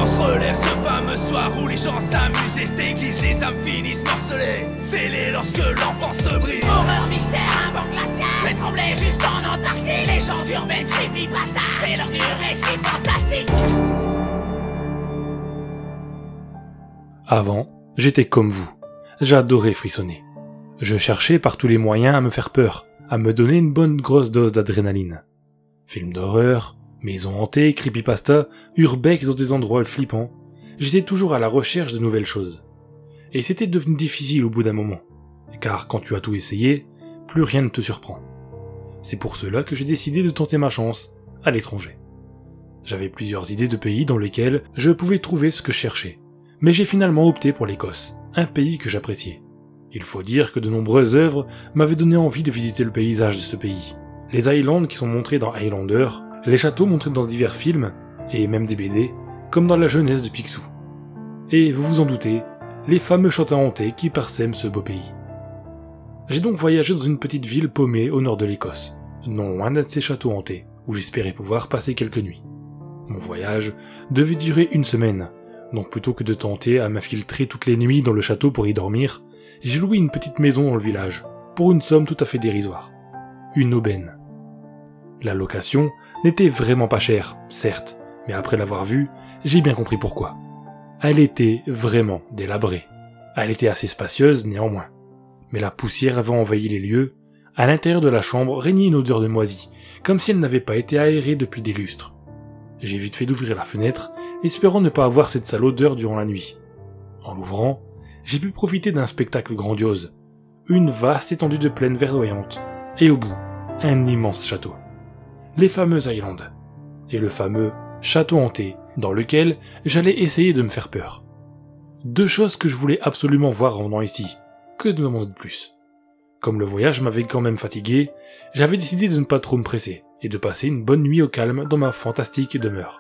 blanc se relève ce fameux soir où les gens s'amusent et se déguisent, les âmes finissent morcelées, scellées lorsque l'enfance se brise. Horreur, mystère, un vent glacial, je vais trembler jusqu'en Antarctique. Légende urbaine, creepypasta, c'est l'heure du récit fantastique. Avant, j'étais comme vous. J'adorais frissonner. Je cherchais par tous les moyens à me faire peur, à me donner une bonne grosse dose d'adrénaline. Films d'horreur, maisons hantées, creepypasta, urbex dans des endroits flippants, j'étais toujours à la recherche de nouvelles choses. Et c'était devenu difficile au bout d'un moment, car quand tu as tout essayé, plus rien ne te surprend. C'est pour cela que j'ai décidé de tenter ma chance à l'étranger. J'avais plusieurs idées de pays dans lesquels je pouvais trouver ce que je cherchais, mais j'ai finalement opté pour l'Écosse, un pays que j'appréciais. Il faut dire que de nombreuses œuvres m'avaient donné envie de visiter le paysage de ce pays. Les Highlands qui sont montrés dans Highlander, les châteaux montrés dans divers films, et même des BD, comme dans la jeunesse de Picsou. Et vous vous en doutez, les fameux châteaux hantés qui parsèment ce beau pays. J'ai donc voyagé dans une petite ville paumée au nord de l'Écosse, non loin d'un de ces châteaux hantés, où j'espérais pouvoir passer quelques nuits. Mon voyage devait durer 1 semaine, donc plutôt que de tenter à m'infiltrer toutes les nuits dans le château pour y dormir, j'ai loué une petite maison dans le village, pour une somme tout à fait dérisoire. Une aubaine. La location n'était vraiment pas chère, certes, mais après l'avoir vue, j'ai bien compris pourquoi. Elle était vraiment délabrée. Elle était assez spacieuse néanmoins. Mais la poussière avait envahi les lieux. À l'intérieur de la chambre régnait une odeur de moisi, comme si elle n'avait pas été aérée depuis des lustres. J'ai vite fait d'ouvrir la fenêtre, espérant ne pas avoir cette sale odeur durant la nuit. En l'ouvrant, j'ai pu profiter d'un spectacle grandiose. Une vaste étendue de plaine verdoyante, et au bout, un immense château. Les fameuses Highlands, et le fameux château hanté, dans lequel j'allais essayer de me faire peur. 2 choses que je voulais absolument voir en venant ici, que demander de plus. Comme le voyage m'avait quand même fatigué, j'avais décidé de ne pas trop me presser, et de passer une bonne nuit au calme dans ma fantastique demeure.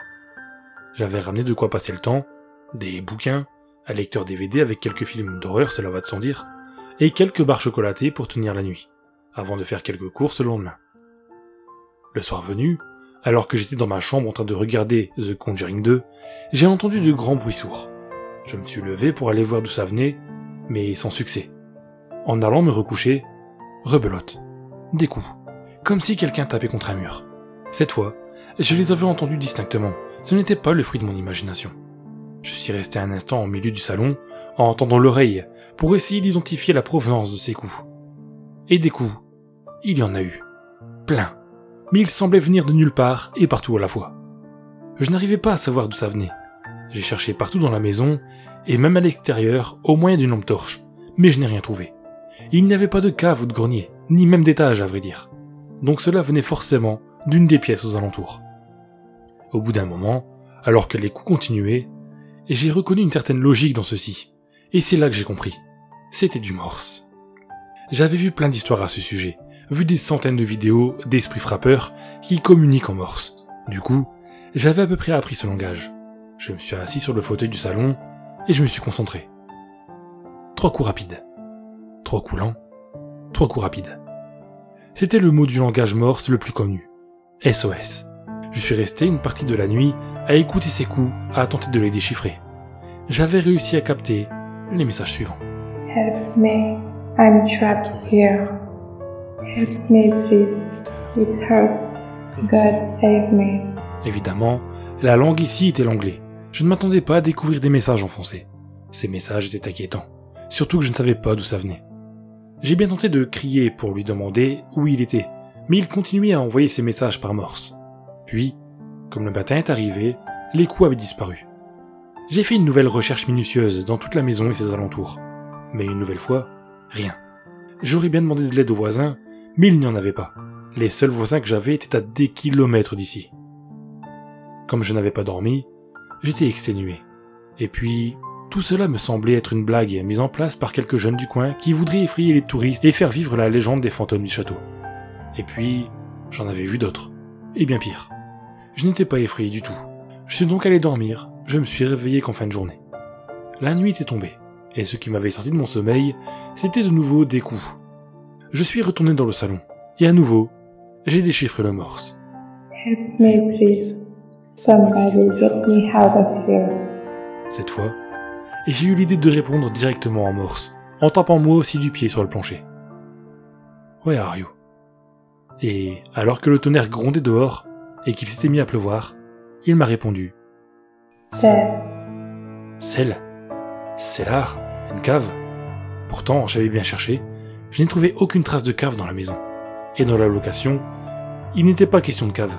J'avais ramené de quoi passer le temps, des bouquins, un lecteur DVD avec quelques films d'horreur, cela va de sans dire, et quelques barres chocolatées pour tenir la nuit, avant de faire quelques courses le lendemain. Le soir venu, alors que j'étais dans ma chambre en train de regarder The Conjuring 2, j'ai entendu de grands bruits sourds. Je me suis levé pour aller voir d'où ça venait, mais sans succès. En allant me recoucher, rebelote. Des coups, comme si quelqu'un tapait contre un mur. Cette fois, je les avais entendus distinctement, ce n'était pas le fruit de mon imagination. Je suis resté un instant au milieu du salon, en tendant l'oreille, pour essayer d'identifier la provenance de ces coups. Et des coups, il y en a eu. Plein. Mais ils semblaient venir de nulle part et partout à la fois. Je n'arrivais pas à savoir d'où ça venait. J'ai cherché partout dans la maison, et même à l'extérieur, au moyen d'une lampe torche, mais je n'ai rien trouvé. Il n'y avait pas de cave ou de grenier, ni même d'étage à vrai dire. Donc cela venait forcément d'une des pièces aux alentours. Au bout d'un moment, alors que les coups continuaient, j'ai reconnu une certaine logique dans ceci, et c'est là que j'ai compris. C'était du morse. J'avais vu plein d'histoires à ce sujet, vu des centaines de vidéos d'esprits frappeurs qui communiquent en morse. Du coup, j'avais à peu près appris ce langage. Je me suis assis sur le fauteuil du salon, et je me suis concentré. 3 coups rapides. 3 coups lents. 3 coups rapides. C'était le mot du langage morse le plus connu. SOS. Je suis resté une partie de la nuit à écouter ces coups, à tenter de les déchiffrer. J'avais réussi à capter les messages suivants. Help me, I'm trapped here. Help me please, it hurts. God save me. Évidemment, la langue ici était l'anglais. Je ne m'attendais pas à découvrir des messages en français. Ces messages étaient inquiétants, surtout que je ne savais pas d'où ça venait. J'ai bien tenté de crier pour lui demander où il était, mais il continuait à envoyer ses messages par morse. Puis, comme le matin est arrivé, les coups avaient disparu. J'ai fait une nouvelle recherche minutieuse dans toute la maison et ses alentours. Mais une nouvelle fois, rien. J'aurais bien demandé de l'aide aux voisins, mais il n'y en avait pas. Les seuls voisins que j'avais étaient à des kilomètres d'ici. Comme je n'avais pas dormi, j'étais exténué. Et puis, tout cela me semblait être une blague mise en place par quelques jeunes du coin qui voudraient effrayer les touristes et faire vivre la légende des fantômes du château. Et puis, j'en avais vu d'autres. Et bien pire. Je n'étais pas effrayé du tout. Je suis donc allé dormir, je me suis réveillé qu'en fin de journée. La nuit était tombée, et ce qui m'avait sorti de mon sommeil, c'était de nouveau des coups. Je suis retourné dans le salon, et à nouveau, j'ai déchiffré le morse. Help me please. Somebody get me out of here. cette fois, et j'ai eu l'idée de répondre directement en morse, en tapant moi aussi du pied sur le plancher. « Where are you ?» Et alors que le tonnerre grondait dehors, et qu'il s'était mis à pleuvoir, il m'a répondu « Cell. Cell ? Cellar ? Une cave ? Pourtant, j'avais bien cherché, je n'ai trouvé aucune trace de cave dans la maison. Et dans la location, il n'était pas question de cave.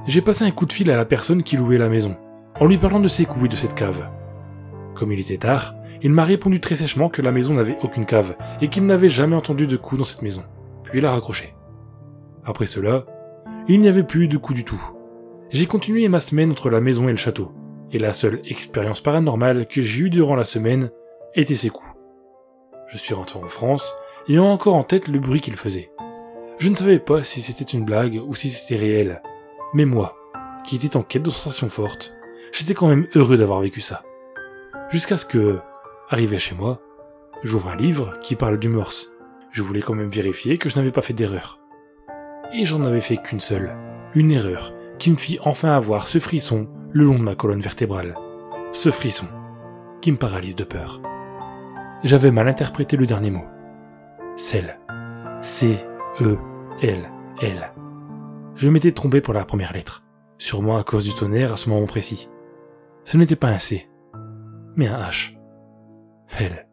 J'ai passé un coup de fil à la personne qui louait la maison, en lui parlant de ses coups et de cette cave. Comme il était tard, il m'a répondu très sèchement que la maison n'avait aucune cave, et qu'il n'avait jamais entendu de coups dans cette maison. Puis il a raccroché. Après cela, il n'y avait plus de coups du tout. J'ai continué ma semaine entre la maison et le château, et la seule expérience paranormale que j'ai eue durant la semaine était ces coups. Je suis rentré en France, ayant encore en tête le bruit qu'il faisait. Je ne savais pas si c'était une blague ou si c'était réel, mais moi, qui étais en quête de sensations fortes, j'étais quand même heureux d'avoir vécu ça. Jusqu'à ce que, arrivé chez moi, j'ouvre un livre qui parle du morse. Je voulais quand même vérifier que je n'avais pas fait d'erreur. Et j'en avais fait qu'une seule, une erreur, qui me fit enfin avoir ce frisson le long de ma colonne vertébrale. Ce frisson, qui me paralyse de peur. J'avais mal interprété le dernier mot. Cell. C-E-L-L. Je m'étais trompé pour la première lettre, sûrement à cause du tonnerre à ce moment précis. Ce n'était pas un C, mais un H. Elle.